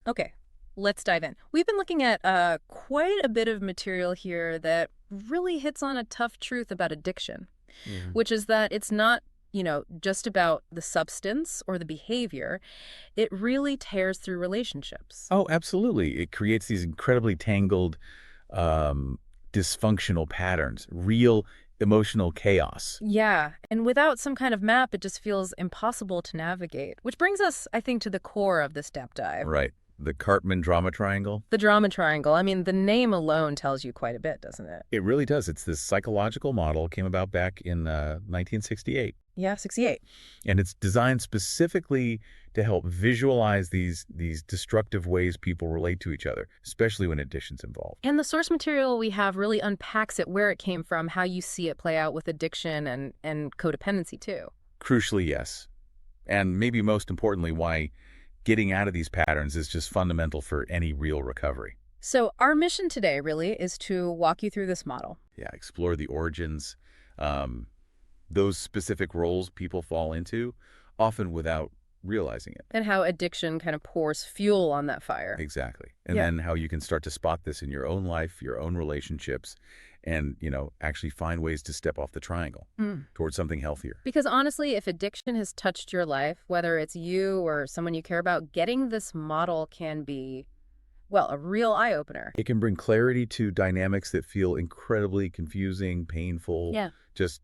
Okay, let's dive in. We've been looking at quite a bit of material here that really hits on a tough truth about addiction, Yeah. which is that it's not, just about the substance or the behavior. It really tears through relationships. Oh, absolutely. It creates these incredibly tangled, um, dysfunctional patterns, real emotional chaos. Yeah, and without some kind of map, it just feels impossible to navigate. Which brings us, I think, to the core of this depth dive. Right. The Karpman Drama Triangle. The drama triangle. I mean, the name alone tells you quite a bit, doesn't it? It really does. It's this psychological model, came about back in 1968. Yeah, 68. And it's designed specifically to help visualize these destructive ways people relate to each other, especially when addiction's involved. And the source material we have really unpacks it, where it came from, how you see it play out with addiction and codependency, too. Crucially, yes. And maybe most importantly, why getting out of these patterns is just fundamental for any real recovery. So our mission today really is to walk you through this model. Yeah, explore the origins, um, those specific roles people fall into, often without realizing it. And how addiction kind of pours fuel on that fire. Exactly. And Yeah. then how you can start to spot this in your own life, your own relationships, and, actually find ways to step off the triangle Mm. towards something healthier. Because honestly, if addiction has touched your life, whether it's you or someone you care about, getting this model can be, well, a real eye-opener. It can bring clarity to dynamics that feel incredibly confusing, painful, Yeah. just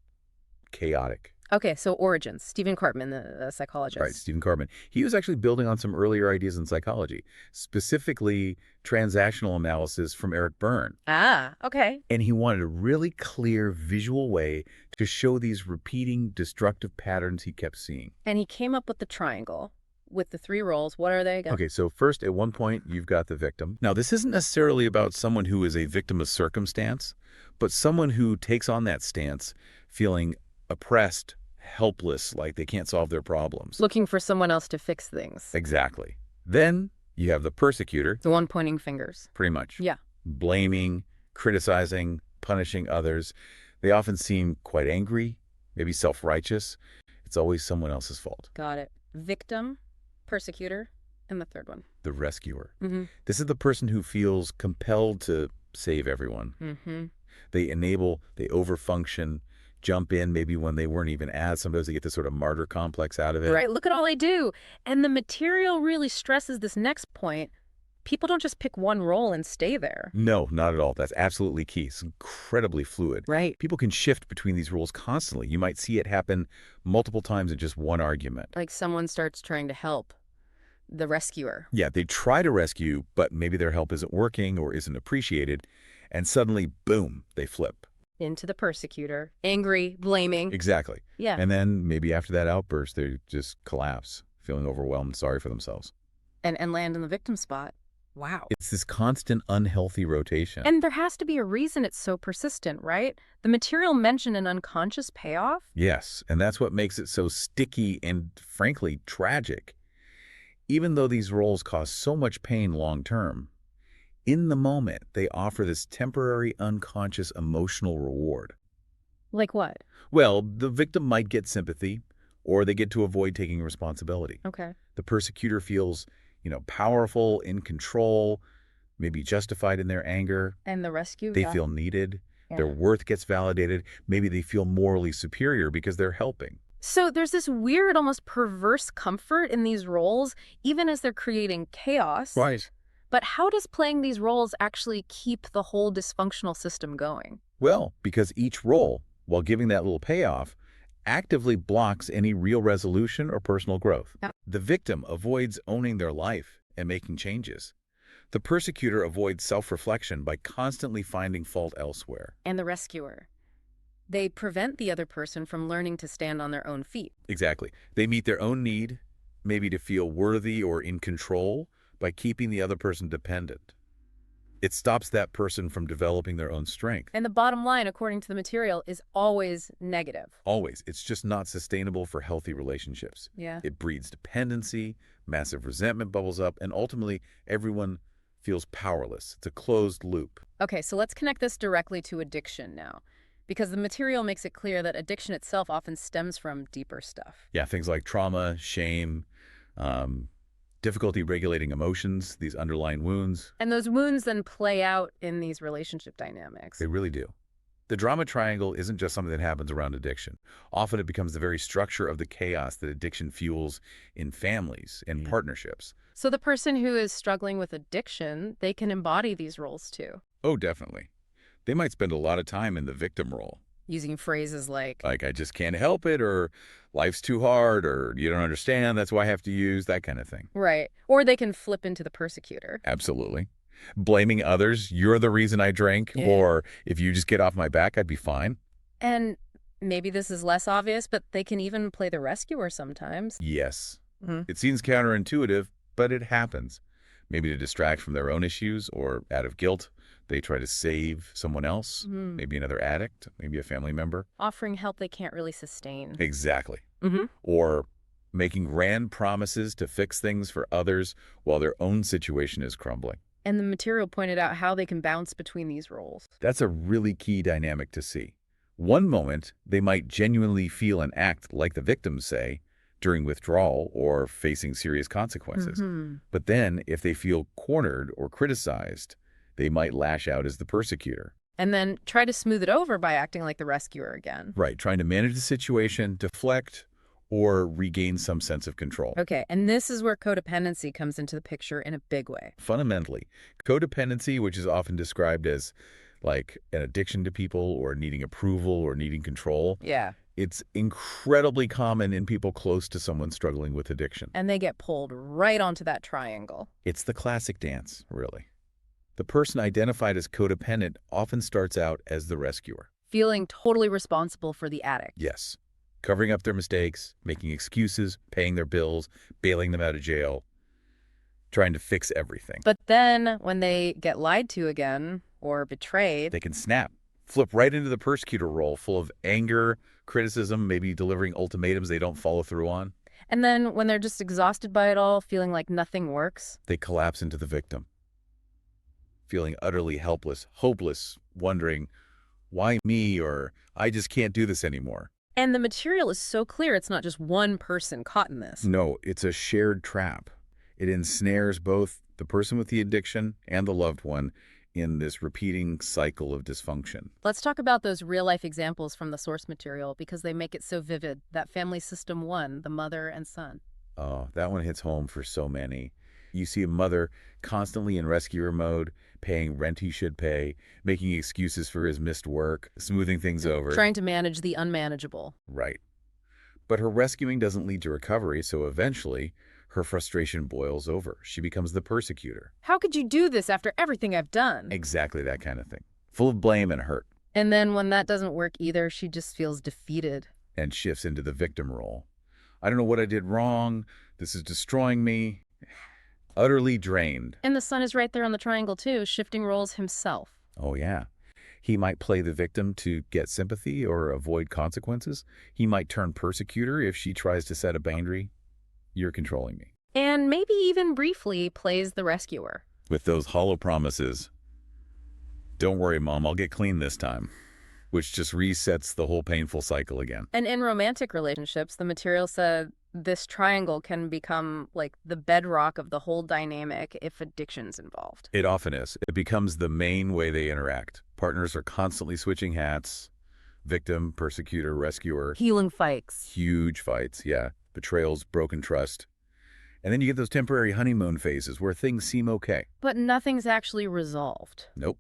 chaotic. Okay, so origins. Stephen Karpman, the Right, psychologist. Stephen Karpman. He was actually building on some earlier ideas in psychology, specifically transactional analysis from Eric Berne. Ah, okay. And he wanted a really clear visual way to show these repeating destructive patterns he kept seeing. And he came up with the triangle with the three roles. What are they again? Okay, so first, at one point, you've got the victim. Now, this isn't necessarily about someone who is a victim of circumstance, but someone who takes on that stance feeling oppressed, helpless, like they can't solve their problems. Looking for someone else to fix things. Exactly. Then you have the persecutor, The one pointing fingers. pretty much. Yeah. Blaming, criticizing, punishing others. They often seem quite angry, maybe self-righteous. It's always someone else's fault. Got it. Victim, persecutor, and the third one. The rescuer. Mm-hmm. This is the person who feels compelled to save everyone. Mm-hmm. They enable, they overfunction, jump in maybe when they weren't even asked. Sometimes they get this sort of martyr complex out of it. Right. Look at all they do. And the material really stresses this next point. People don't just pick one role and stay there. No, not at all. That's absolutely key. It's incredibly fluid. Right. People can shift between these roles constantly. You might see it happen multiple times in just one argument. Like someone starts trying to help the rescuer. Yeah, they try to rescue, but maybe their help isn't working or isn't appreciated, and suddenly, boom, they flip. Into the persecutor. Angry, blaming. Exactly. Yeah. And then maybe after that outburst, they just collapse, feeling overwhelmed, sorry for themselves. And land in the victim spot. Wow. It's this constant unhealthy rotation. And there has to be a reason it's so persistent, right? The material mentioned an unconscious payoff. Yes, and that's what makes it so sticky and, frankly, tragic. Even though these roles cause so much pain long term, in the moment, they offer this temporary unconscious emotional reward. Like what? Well, the victim might get sympathy, or they get to avoid taking responsibility. Okay. The persecutor feels, powerful, in control, maybe justified in their anger. And the rescue? They feel needed. Yeah. Their worth gets validated. Maybe they feel morally superior because they're helping. So there's this weird, almost perverse comfort in these roles, even as they're creating chaos. Right. But how does playing these roles actually keep the whole dysfunctional system going? Well, because each role, while giving that little payoff, actively blocks any real resolution or personal growth. Yeah. The victim avoids owning their life and making changes. The persecutor avoids self-reflection by constantly finding fault elsewhere. And the rescuer. They prevent the other person from learning to stand on their own feet. Exactly. They meet their own need, maybe to feel worthy or in control, by keeping the other person dependent. It stops that person from developing their own strength. And the bottom line, according to the material, is always negative. Always. It's just not sustainable for healthy relationships. Yeah. It breeds dependency, massive resentment bubbles up, and ultimately everyone feels powerless. It's a closed loop. Okay, so let's connect this directly to addiction now, because the material makes it clear that addiction itself often stems from deeper stuff. Yeah, things like trauma, shame, difficulty regulating emotions, these underlying wounds. And those wounds then play out in these relationship dynamics. They really do. The drama triangle isn't just something that happens around addiction. Often it becomes the very structure of the chaos that addiction fuels in families and partnerships. So the person who is struggling with addiction, they can embody these roles too, Oh, definitely. They might spend a lot of time in the victim role. using phrases like, Like, I just can't help it, or life's too hard, or you don't understand, that's why I have to use, that kind of thing. right. Or they can flip into the persecutor. Absolutely. Blaming others, you're the reason I drank, Yeah. or if you just get off my back, I'd be fine. And maybe this is less obvious, but they can even play the rescuer sometimes. Yes. Mhm. It seems counterintuitive, but it happens. Maybe to distract from their own issues, or out of guilt, they try to save someone else, maybe another addict, maybe a family member. Offering help they can't really sustain. Exactly. Mm-hmm. Or making grand promises to fix things for others while their own situation is crumbling. And the material pointed out how they can bounce between these roles. That's a really key dynamic to see. One moment, they might genuinely feel and act like the victims say during withdrawal or facing serious consequences. But then, if they feel cornered or criticized, they might lash out as the persecutor. And then try to smooth it over by acting like the rescuer again. Right, trying to manage the situation, deflect, or regain some sense of control. Okay, and this is where codependency comes into the picture in a big way. Fundamentally, codependency, which is often described as like an addiction to people or needing approval or needing control, Yeah. it's incredibly common in people close to someone struggling with addiction. And they get pulled right onto that triangle. It's the classic dance, really. The person identified as codependent often starts out as the rescuer. Feeling totally responsible for the addict. Yes. Covering up their mistakes, making excuses, paying their bills, bailing them out of jail, trying to fix everything. But then when they get lied to again or betrayed, They can snap, flip right into the persecutor role, full of anger, criticism, maybe delivering ultimatums they don't follow through on. and then when they're just exhausted by it all, feeling like nothing works, They collapse into the victim, feeling utterly helpless, hopeless, wondering, why me, or I just can't do this anymore. and the material is so clear it's not just one person caught in this. No, it's a shared trap. It ensnares both the person with the addiction and the loved one in this repeating cycle of dysfunction. Let's talk about those real-life examples from the source material because they make it so vivid. That family system one, the mother and son. Oh, that one hits home for so many. You see a mother constantly in rescuer mode, paying rent he should pay, making excuses for his missed work, smoothing things over. Trying to manage the unmanageable. Right. But her rescuing doesn't lead to recovery, so eventually her frustration boils over. She becomes the persecutor. How could you do this after everything I've done? Exactly that kind of thing. Full of blame and hurt, And then when that doesn't work either, she just feels defeated. and shifts into the victim role. I don't know what I did wrong. This is destroying me. Utterly drained. And the son is right there on the triangle too, shifting roles himself. Oh, yeah. He might play the victim to get sympathy or avoid consequences. He might turn persecutor if she tries to set a boundary. You're controlling me. And maybe even briefly plays the rescuer. With those hollow promises, don't worry, Mom, I'll get clean this time, which just resets the whole painful cycle again. And in romantic relationships, the material said this triangle can become like the bedrock of the whole dynamic if addiction's involved. It often is. It becomes the main way they interact. Partners are constantly switching hats. Victim, persecutor, rescuer. Healing fights. Huge fights, yeah. Betrayals, broken trust. And then you get those temporary honeymoon phases where things seem okay. But nothing's actually resolved. Nope.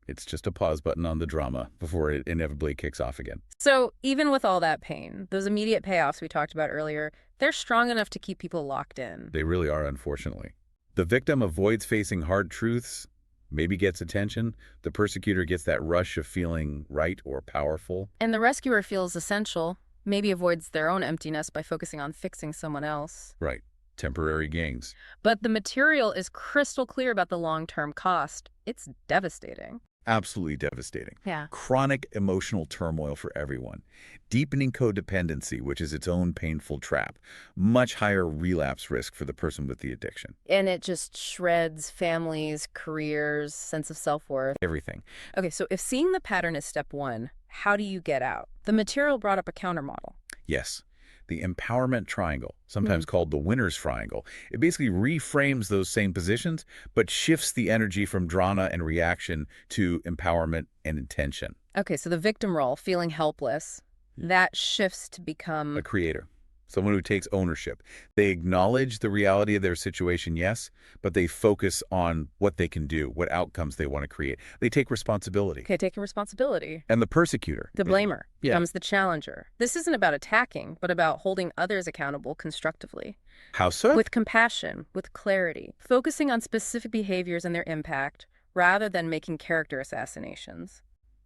It's just a pause button on the drama before it inevitably kicks off again. So even with all that pain, those immediate payoffs we talked about earlier, they're strong enough to keep people locked in. They really are, unfortunately. The victim avoids facing hard truths, maybe gets attention. The persecutor gets that rush of feeling right or powerful. And the rescuer feels essential, maybe avoids their own emptiness by focusing on fixing someone else. Right. Temporary gains. But the material is crystal clear about the long-term cost. It's devastating. Absolutely devastating. Yeah. Chronic emotional turmoil for everyone. Deepening codependency, which is its own painful trap. Much higher relapse risk for the person with the addiction. And it just shreds families, careers, sense of self-worth. Everything. Okay, so if seeing the pattern is step one, how do you get out? The material brought up a countermodel. Yes. the empowerment triangle, Hmm. sometimes called the winner's triangle. It basically reframes those same positions, but shifts the energy from drama and reaction to empowerment and intention. Okay, so the victim role, feeling helpless, that shifts to A become. creator, someone who takes ownership. They acknowledge the reality of their situation, yes, but they focus on what they can do, what outcomes they want to create. They take responsibility. Okay, taking responsibility. And the persecutor. The blamer Yeah. becomes the challenger. This isn't about attacking, but about holding others accountable constructively. How so? With compassion, with clarity, focusing on specific behaviors and their impact, rather than making character assassinations.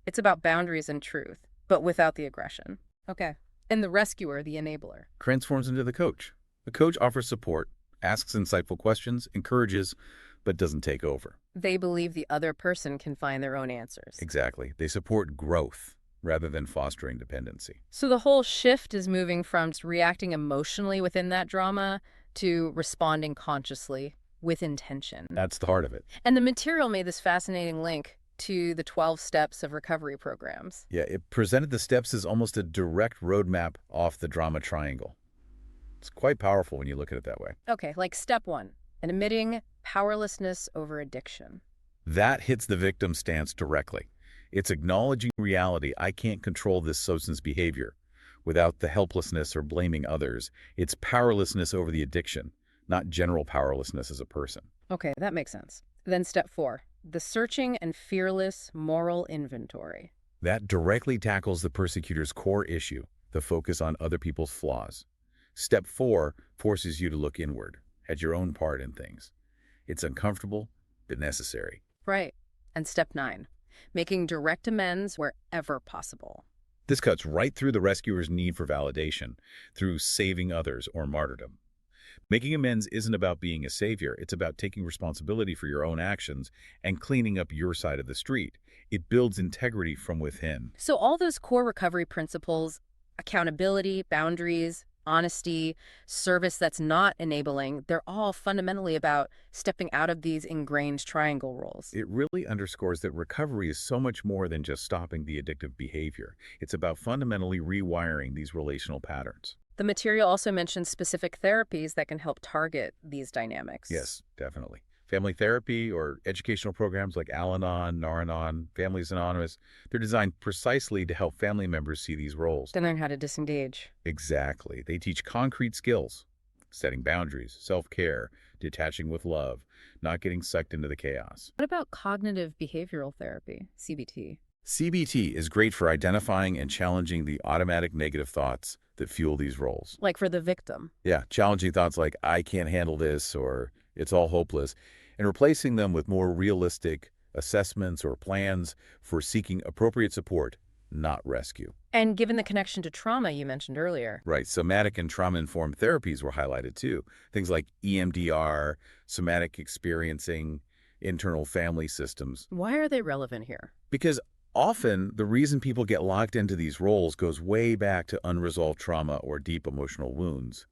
It's about boundaries and truth, but without the aggression. Okay. And the rescuer, the enabler. Transforms into the coach. The coach offers support, asks insightful questions, encourages, but doesn't take over. They believe the other person can find their own answers. Exactly. They support growth rather than fostering dependency. So the whole shift is moving from reacting emotionally within that drama to responding consciously with intention. That's the heart of it. And the material made this fascinating link to the 12 steps of recovery programs. Yeah, it presented the steps as almost a direct roadmap off the drama triangle. It's quite powerful when you look at it that way. Okay, like step one, admitting powerlessness over addiction. That hits the victim stance directly. It's acknowledging reality. I can't control this substance behavior without the helplessness or blaming others. It's powerlessness over the addiction, not general powerlessness as a person. Okay, that makes sense. Then step four, the searching and fearless moral inventory. That directly tackles the persecutor's core issue, the focus on other people's flaws. Step 4 forces you to look inward, at your own part in things. It's uncomfortable, but necessary. Right. And step nine, making direct amends wherever possible. This cuts right through the rescuer's need for validation, through saving others or martyrdom. Making amends isn't about being a savior. It's about taking responsibility for your own actions and cleaning up your side of the street. It builds integrity from within. So all those core recovery principles, accountability, boundaries, honesty, service that's not enabling, they're all fundamentally about stepping out of these ingrained triangle roles. It really underscores that recovery is so much more than just stopping the addictive behavior. It's about fundamentally rewiring these relational patterns. The material also mentions specific therapies that can help target these dynamics. Yes, definitely. Family therapy or educational programs like Al-Anon, Nar-Anon, Families Anonymous, they're designed precisely to help family members see these roles. Then learn how to disengage. Exactly. They teach concrete skills, setting boundaries, self-care, detaching with love, not getting sucked into the chaos. What about cognitive behavioral therapy, CBT? CBT is great for identifying and challenging the automatic negative thoughts that fuel these roles. Like for the victim. Yeah, challenging thoughts like, I can't handle this, or it's all hopeless, and replacing them with more realistic assessments or plans for seeking appropriate support, not rescue. And given the connection to trauma you mentioned earlier. Right, somatic and trauma-informed therapies were highlighted too. Things like EMDR, somatic experiencing, internal family systems. Why are they relevant here? Because often the reason people get locked into these roles goes way back to unresolved trauma or deep emotional wounds.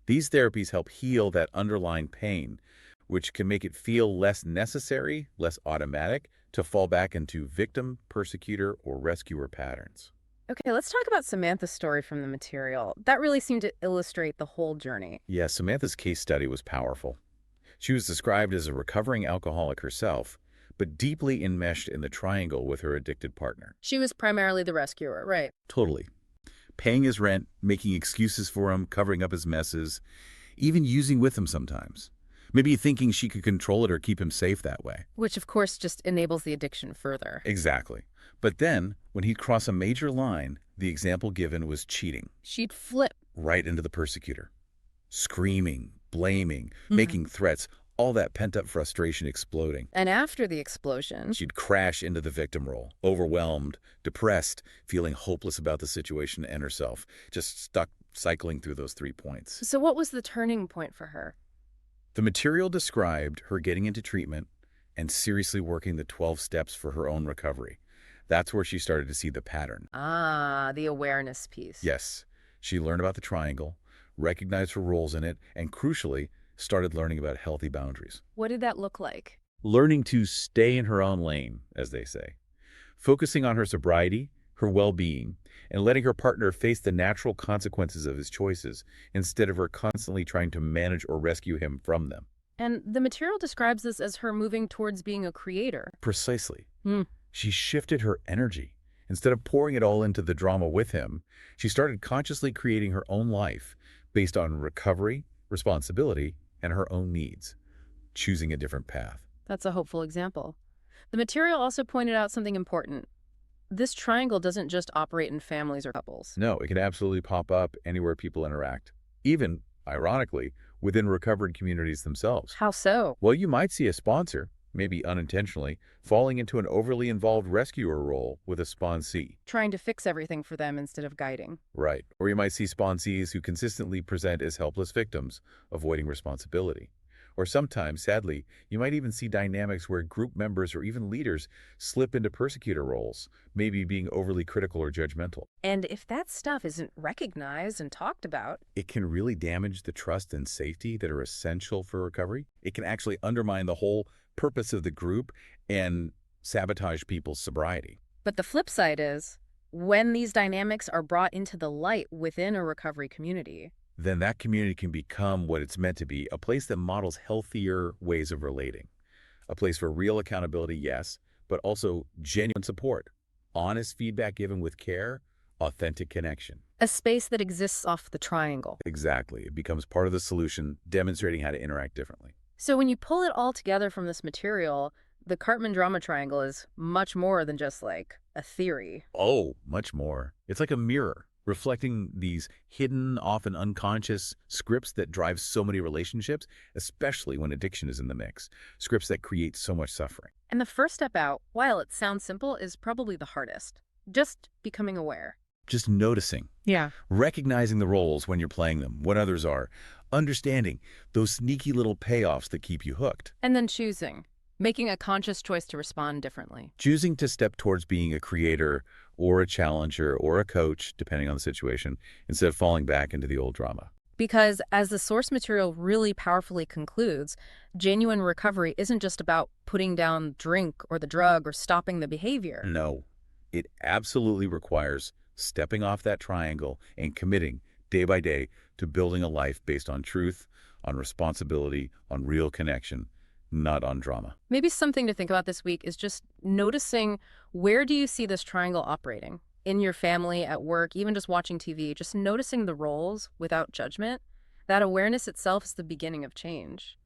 These therapies help heal that underlying pain, which can make it feel less necessary, less automatic, to fall back into victim, persecutor, or rescuer patterns. Okay, let's talk about Samantha's story from the material. That really seemed to illustrate the whole journey. Yeah, Samantha's case study was powerful. She was described as a recovering alcoholic herself, but deeply enmeshed in the triangle with her addicted partner. She was primarily the rescuer, right? Totally. Paying his rent, making excuses for him, covering up his messes, even using with him sometimes. Maybe thinking she could control it or keep him safe that way. Which, of course, just enables the addiction further. Exactly. But then, when he'd cross a major line, the example given was cheating. She'd flip. Right into the persecutor. Screaming, blaming, making threats, all that pent-up frustration exploding. And after the explosion, She'd crash into the victim role, overwhelmed, depressed, feeling hopeless about the situation and herself, just stuck cycling through those 3 points. so what was the turning point for her? The material described her getting into treatment and seriously working the 12 steps for her own recovery. That's where she started to see the pattern. Ah, the awareness piece. Yes, she learned about the triangle, recognized her roles in it, and crucially, started learning about healthy boundaries. What did that look like? Learning to stay in her own lane, as they say. Focusing on her sobriety, her well-being, and letting her partner face the natural consequences of his choices instead of her constantly trying to manage or rescue him from them. And the material describes this as her moving towards being a creator. Precisely. Hmm. She shifted her energy. Instead of pouring it all into the drama with him, she started consciously creating her own life based on recovery, responsibility, and her own needs, choosing a different path. That's a hopeful example. The material also pointed out something important. This triangle doesn't just operate in families or couples. No, it can absolutely pop up anywhere people interact, even, ironically, within recovered communities themselves. How so? Well, you might see a sponsor, maybe unintentionally, falling into an overly involved rescuer role with a sponsee. Trying to fix everything for them instead of guiding. Right. Or you might see sponsees who consistently present as helpless victims, avoiding responsibility. Or sometimes, sadly, you might even see dynamics where group members or even leaders slip into persecutor roles, maybe being overly critical or judgmental. And if that stuff isn't recognized and talked about, It can really damage the trust and safety that are essential for recovery. It can actually undermine the whole purpose of the group and sabotage people's sobriety. but the flip side is, when these dynamics are brought into the light within a recovery community, Then that community can become what it's meant to be, a place that models healthier ways of relating. A place for real accountability, yes, but also genuine support, honest feedback given with care, authentic connection. a space that exists off the triangle. Exactly. It becomes part of the solution, demonstrating how to interact differently. So when you pull it all together from this material, the Karpman Drama Triangle is much more than just like a theory. Oh, much more. It's like a mirror, reflecting these hidden, often unconscious scripts that drive so many relationships, especially when addiction is in the mix. Scripts that create so much suffering. And the first step out, while it sounds simple, is probably the hardest. Just becoming aware. Just noticing, Yeah. recognizing the roles when you're playing them, when others are, understanding those sneaky little payoffs that keep you hooked. And then choosing. Making a conscious choice to respond differently. Choosing to step towards being a creator or a challenger or a coach, depending on the situation, instead of falling back into the old drama. Because, as the source material really powerfully concludes, genuine recovery isn't just about putting down drink or the drug or stopping the behavior. No, it absolutely requires stepping off that triangle and committing day by day to building a life based on truth, on responsibility, on real connection, not on drama. Maybe something to think about this week is just noticing, where do you see this triangle operating? In your family, at work, even just watching TV, just noticing the roles without judgment. That awareness itself is the beginning of change.